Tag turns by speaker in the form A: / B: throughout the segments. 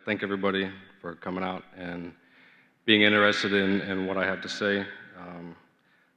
A: thank everybody for coming out and being interested in what I have to say.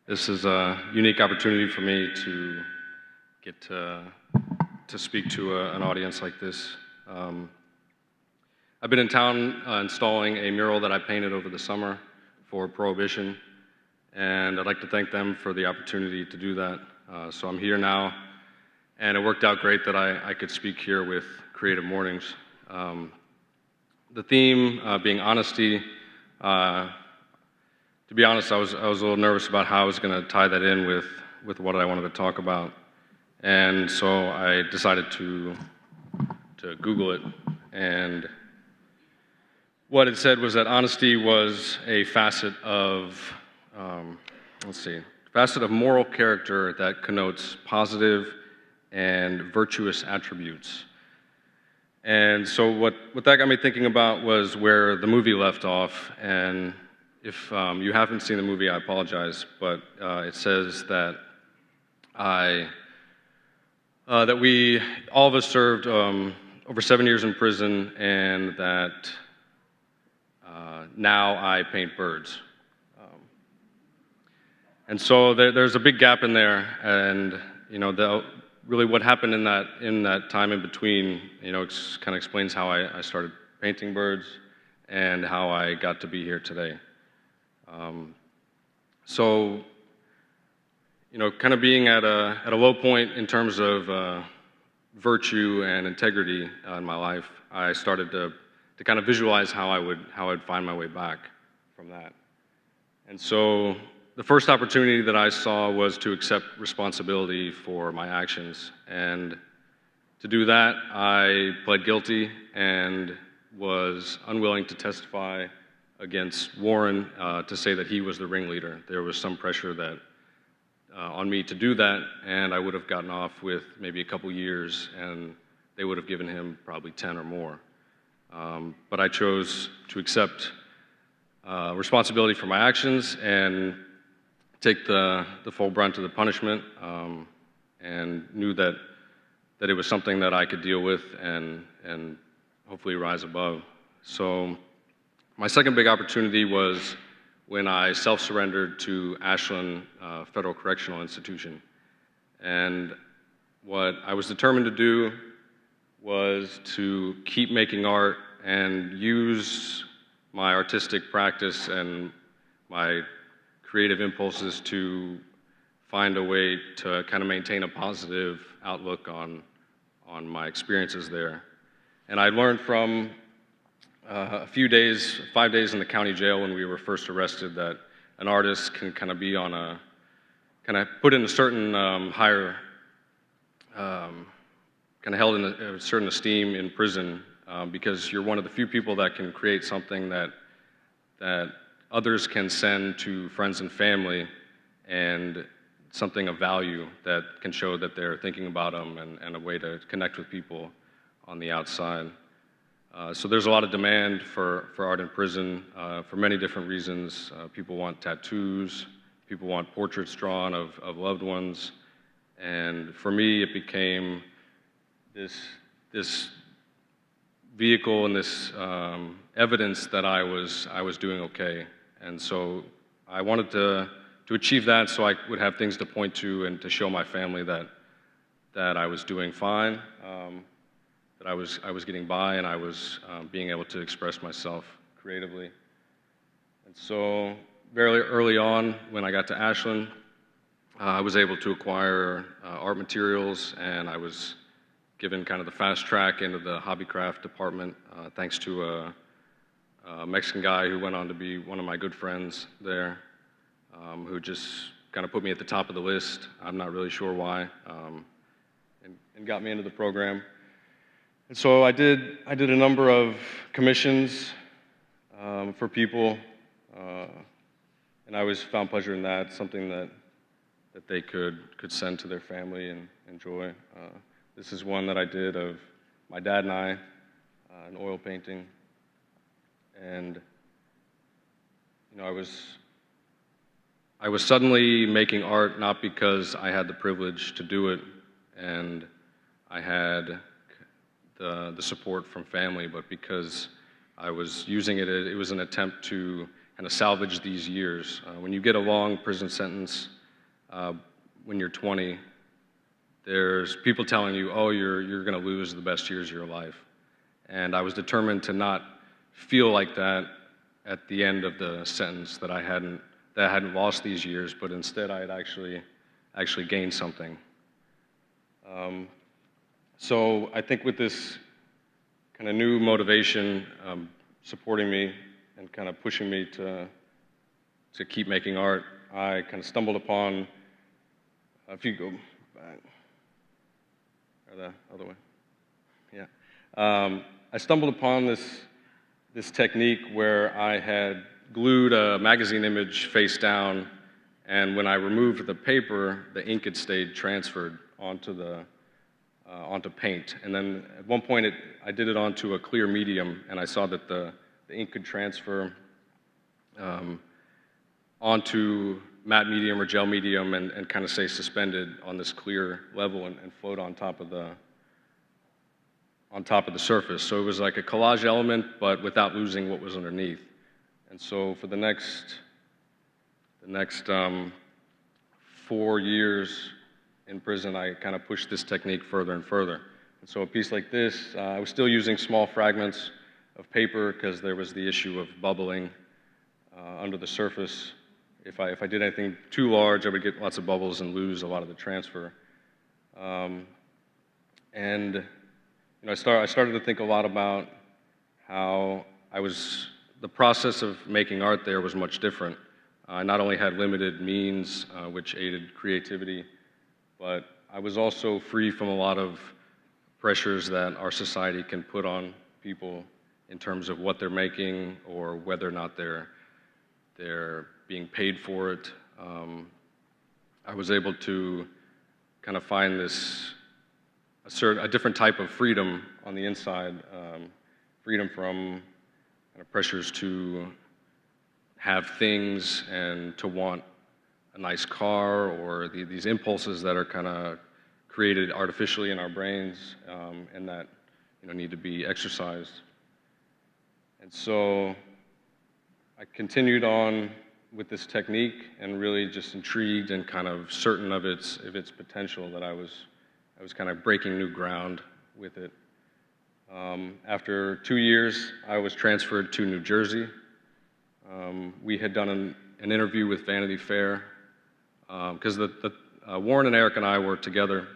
A: This is a unique opportunity for me to get to speak to an audience like this. I've been in town installing a mural that I painted over the summer for Prohibition, and I'd like to thank them for the opportunity to do that. So I'm here now, and it worked out great that I could speak here with Creative Mornings. The theme being honesty. To be honest, I was a little nervous about how I was going to tie that in with what I wanted to talk about, and so I decided to Google it, and what it said was that honesty was a facet of facet of moral character that connotes positive and virtuous attributes. And so what that got me thinking about was where the movie left off. And if you haven't seen the movie, I apologize, but it says that that we, all of us, served over 7 years in prison, and that now I paint birds. And so there's a big gap in there, and really what happened in that time in between, kind of explains how I started painting birds and how I got to be here today. So, kind of being at a low point in terms of virtue and integrity in my life, I started to kind of visualize how I'd find my way back from that. And so the first opportunity that I saw was to accept responsibility for my actions. And to do that, I pled guilty and was unwilling to testify against Warren to say that he was the ringleader. There was some pressure that on me to do that, and I would have gotten off with maybe a couple years, and they would have given him probably 10 or more. But I chose to accept responsibility for my actions and take the full brunt of the punishment, and knew that it was something that I could deal with and hopefully rise above. So my second big opportunity was when I self-surrendered to Ashland Federal Correctional Institution. And what I was determined to do was to keep making art and use my artistic practice and my creative impulses to find a way to kind of maintain a positive outlook on my experiences there. And I learned from a few days, 5 days in the county jail when we were first arrested, that an artist can kind of be on a, kind of put in a certain higher, kind of held in a certain esteem in prison, because you're one of the few people that can create something that others can send to friends and family, and something of value that can show that they're thinking about them, and a way to connect with people on the outside. So there's a lot of demand for art in prison for many different reasons. People want tattoos, people want portraits drawn of loved ones, and for me it became this vehicle and this evidence that I was doing okay. And so I wanted to achieve that so I would have things to point to and to show my family that I was doing fine, that I was getting by, and I was being able to express myself creatively. And so very early on, when I got to Ashland, I was able to acquire art materials, and I was given kind of the fast track into the hobbycraft department, thanks to a Mexican guy who went on to be one of my good friends there, who just kind of put me at the top of the list. I'm not really sure why, and got me into the program. And so I did a number of commissions for people, and I always found pleasure in that, something that they could send to their family and enjoy. This is one that I did of my dad and I, an oil painting. And I was suddenly making art not because I had the privilege to do it and I had the support from family, but because I was using it, it was an attempt to kind of salvage these years. When you get a long prison sentence, when you're 20, there's people telling you, oh, you're going to lose the best years of your life. And I was determined to not feel like that at the end of the sentence, that I hadn't lost these years, but instead I had actually gained something. So I think with this kind of new motivation supporting me and kind of pushing me to keep making art, I kind of stumbled upon, if you go back, or the other way, yeah. I stumbled upon this technique where I had glued a magazine image face down, and when I removed the paper, the ink had stayed transferred onto paint. And then at one point, I did it onto a clear medium, and I saw that the ink could transfer onto matte medium or gel medium and kind of stay suspended on this clear level and float on top of the surface. So it was like a collage element, but without losing what was underneath. And so for the next 4 years in prison, I kind of pushed this technique further and further. And so a piece like this, I was still using small fragments of paper because there was the issue of bubbling under the surface. If I did anything too large, I would get lots of bubbles and lose a lot of the transfer. And you know, I started to think a lot about how the process of making art there was much different. I not only had limited means, which aided creativity, but I was also free from a lot of pressures that our society can put on people in terms of what they're making or whether or not they're being paid for it. I was able to kind of find a different type of freedom on the inside, freedom from kind of pressures to have things and to want a nice car, or these impulses that are kind of created artificially in our brains and that need to be exercised. And so I continued on with this technique and really just intrigued and kind of certain of its potential, that I was kind of breaking new ground with it. After 2 years, I was transferred to New Jersey. We had done an interview with Vanity Fair, because Warren and Eric and I were together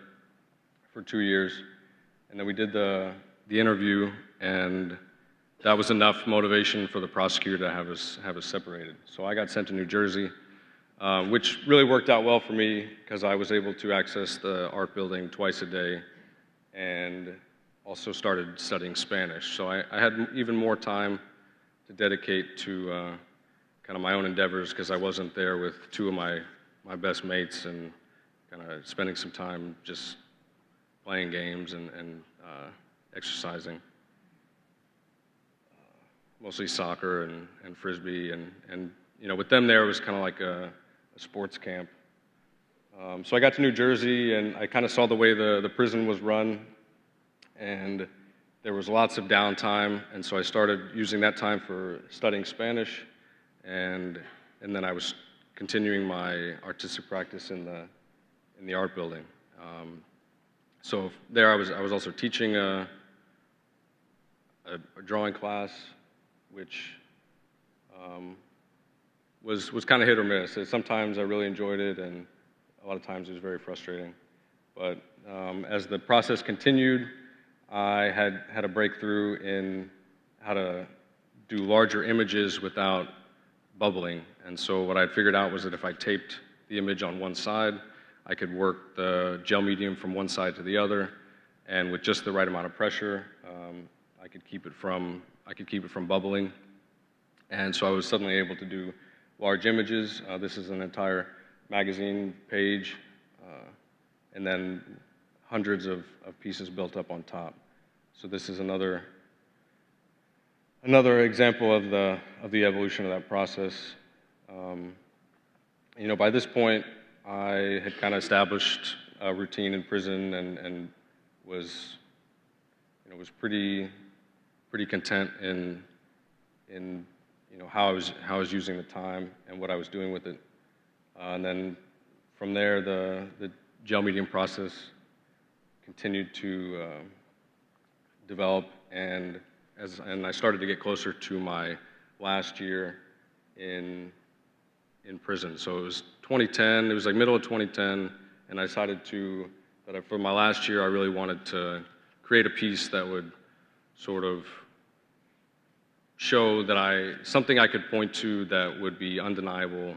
A: for 2 years, and then we did the interview, and that was enough motivation for the prosecutor to have us separated. So I got sent to New Jersey, which really worked out well for me because I was able to access the art building twice a day and also started studying Spanish. So I had even more time to dedicate to kind of my own endeavors, because I wasn't there with two of my best mates and kind of spending some time just playing games and exercising. Mostly soccer and frisbee, and with them there, it was kind of like a sports camp. So I got to New Jersey, and I kind of saw the way the prison was run, and there was lots of downtime, and so I started using that time for studying Spanish, and then I was continuing my artistic practice in the art building. So there I was also teaching a drawing class, which was kind of hit or miss. Sometimes I really enjoyed it, and a lot of times it was very frustrating. But as the process continued, I had a breakthrough in how to do larger images without bubbling. And so what I figured out was that if I taped the image on one side, I could work the gel medium from one side to the other, and with just the right amount of pressure, I could keep it from bubbling. And so I was suddenly able to do large images. This is an entire magazine page, and then hundreds of pieces built up on top. So this is another example of the evolution of that process. By this point, I had kind of established a routine in prison and was pretty content in in how I was using the time and what I was doing with it. And then from there, the gel medium process continued to develop, and I started to get closer to my last year in prison. So it was 2010. It was like middle of 2010, and I decided that for my last year, I really wanted to create a piece that would sort of show that something I could point to that would be undeniable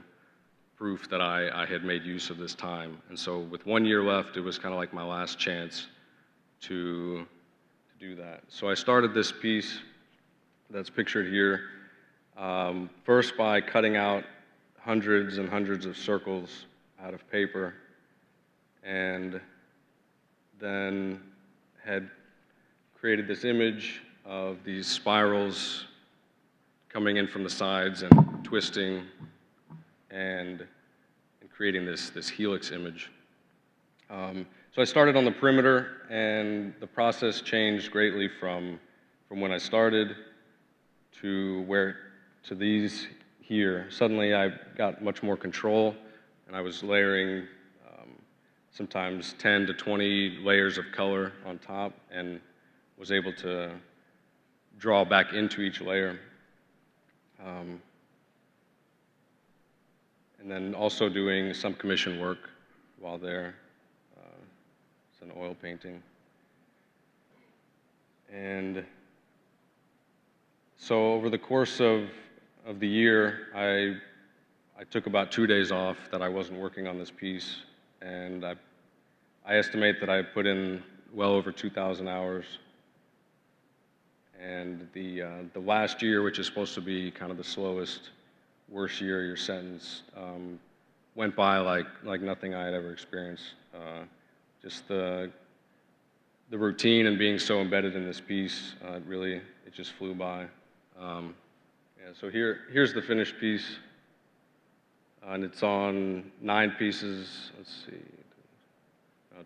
A: proof that I had made use of this time. And so with 1 year left, it was kind of like my last chance to do that. So I started this piece that's pictured here, first by cutting out hundreds and hundreds of circles out of paper, and then had created this image of these spirals coming in from the sides and twisting and creating this helix image. So I started on the perimeter, and the process changed greatly from when I started to these here. Suddenly I got much more control, and I was layering sometimes 10 to 20 layers of color on top, and was able to draw back into each layer. And then also doing some commission work while there. It's an oil painting. And so over the course of the year, I took about 2 days off that I wasn't working on this piece, and I estimate that I put in well over 2,000 hours. And the last year, which is supposed to be kind of the slowest, worst year of your sentence, went by like nothing I had ever experienced. Just the routine and being so embedded in this piece, it just flew by. Yeah, so here's the finished piece, and it's on 9 pieces. Let's see,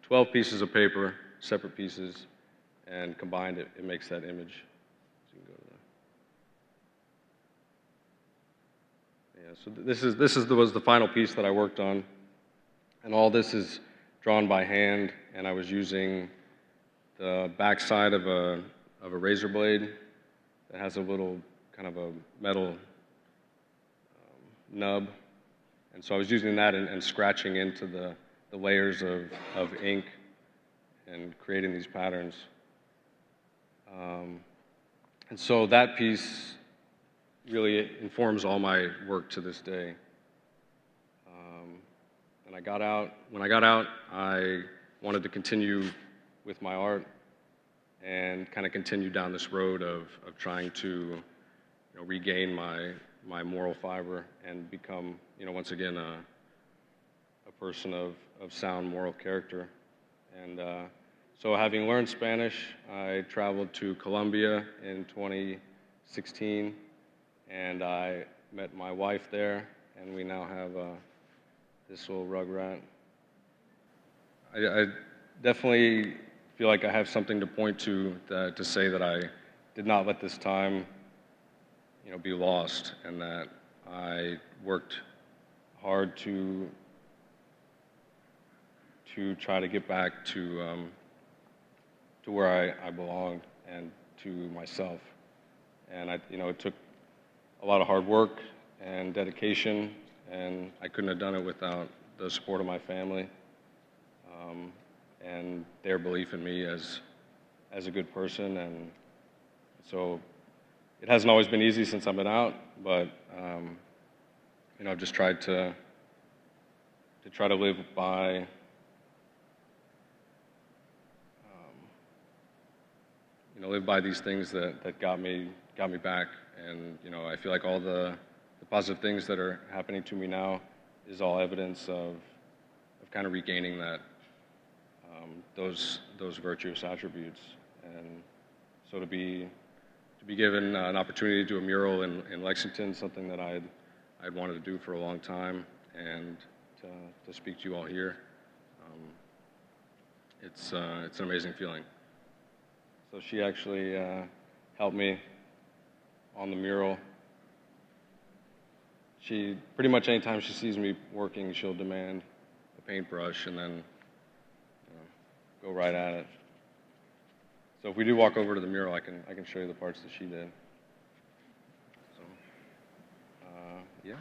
A: 12 pieces of paper, separate pieces, and combined it makes that image. So you can go to yeah, so this was the final piece that I worked on, and all this is drawn by hand, and I was using the backside of a razor blade that has a little kind of a metal nub, and so I was using that and scratching into the layers of ink and creating these patterns. And so that piece really informs all my work to this day. And when I got out, I wanted to continue with my art and kind of continue down this road of trying to regain my moral fiber and become, once again, a person of sound moral character. And so having learned Spanish, I traveled to Colombia in 2016, and I met my wife there, and we now have this little rugrat. I definitely feel like I have something to point to say that I did not let this time be lost, and that I worked hard to try to get back to where I belonged and to myself. And it took a lot of hard work and dedication, and I couldn't have done it without the support of my family and their belief in me as a good person. And so it hasn't always been easy since I've been out, but I've just tried to live by live by these things that got me back. And I feel like all the positive things that are happening to me now is all evidence of kind of regaining that those virtuous attributes. And so to be given an opportunity to do a mural in Lexington, something that I'd wanted to do for a long time, and to speak to you all here, it's an amazing feeling. So she actually helped me on the mural, she pretty much anytime she sees me working, she'll demand a paintbrush and then go right at it. So if we do walk over to the mural, I can show you the parts that she did. So, yeah.